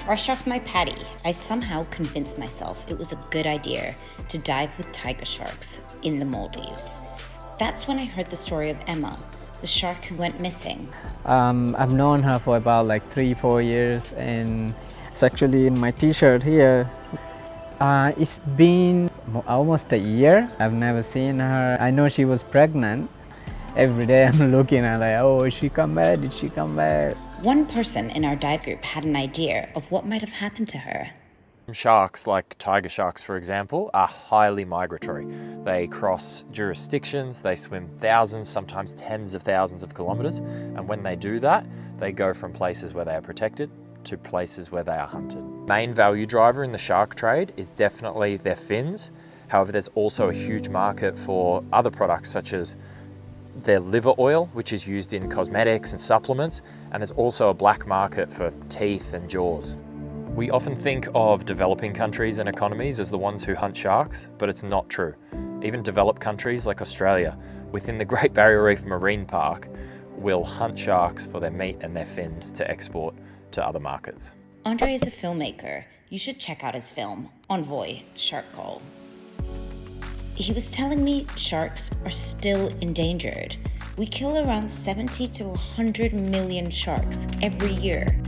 Fresh off my patty, I somehow convinced myself it was a good idea to dive with tiger sharks in the Maldives. That's when I heard the story of Emma, the shark who went missing. I've known her for about like 3-4 years, and it's actually in my t-shirt here. It's been almost a year. I've never seen her. I know she was pregnant. Every day I'm looking at like, oh, did she come back? Did she come back? One person in our dive group had an idea of what might have happened to her. Sharks, like tiger sharks for example, are highly migratory. They cross jurisdictions, they swim thousands, sometimes tens of thousands of kilometers, and when they do that, they go from places where they are protected to places where they are hunted. Main value driver in the shark trade is definitely their fins. However, there's also a huge market for other products such as their liver oil, which is used in cosmetics and supplements, and there's also a black market for teeth and jaws. We often think of developing countries and economies as the ones who hunt sharks, but it's not true. Even developed countries like Australia, within the Great Barrier Reef Marine Park, will hunt sharks for their meat and their fins to export to other markets. Andre is a filmmaker. You should check out his film, Envoy, Shark Call. He was telling me sharks are still endangered. We kill around 70 to 100 million sharks every year.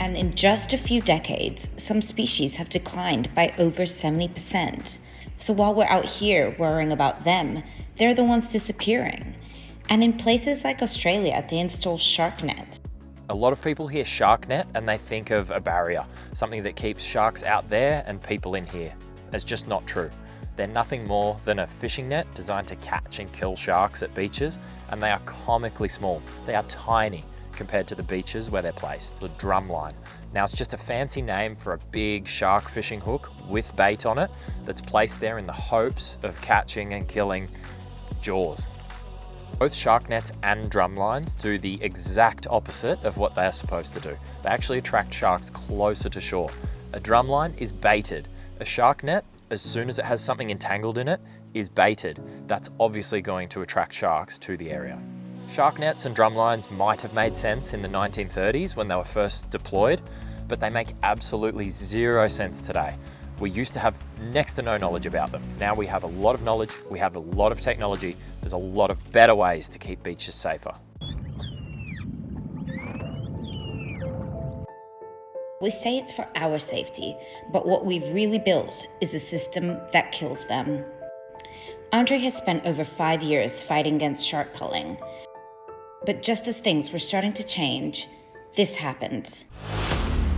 And in just a few decades, some species have declined by over 70%. So while we're out here worrying about them, they're the ones disappearing. And in places like Australia, they install shark nets. A lot of people hear shark net and they think of a barrier, something that keeps sharks out there and people in here. That's just not true. They're nothing more than a fishing net designed to catch and kill sharks at beaches, and they are comically small. They are tiny compared to the beaches where they're placed. The drumline. Now it's just a fancy name for a big shark fishing hook with bait on it that's placed there in the hopes of catching and killing jaws. Both shark nets and drumlines do the exact opposite of what they are supposed to do. They actually attract sharks closer to shore. A drumline is baited. A shark net, as soon as it has something entangled in it, is baited. That's obviously going to attract sharks to the area. Shark nets and drumlines might have made sense in the 1930s when they were first deployed, but they make absolutely zero sense today. We used to have next to no knowledge about them. Now we have a lot of knowledge, we have a lot of technology, there's a lot of better ways to keep beaches safer. We say it's for our safety, but what we've really built is a system that kills them. Andre has spent over 5 years fighting against shark culling. But just as things were starting to change, this happened.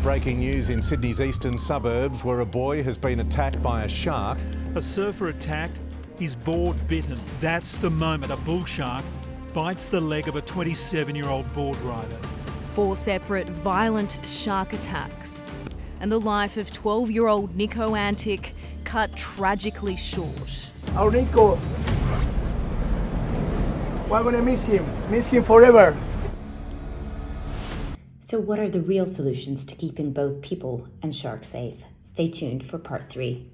Breaking news in Sydney's eastern suburbs where a boy has been attacked by a shark. A surfer attacked, his board bitten. That's the moment a bull shark bites the leg of a 27-year-old board rider. 4 separate violent shark attacks. And the life of 12-year-old Nico Antic cut tragically short. Our Nico, we're gonna miss him forever. So what are the real solutions to keeping both people and sharks safe? Stay tuned for part 3.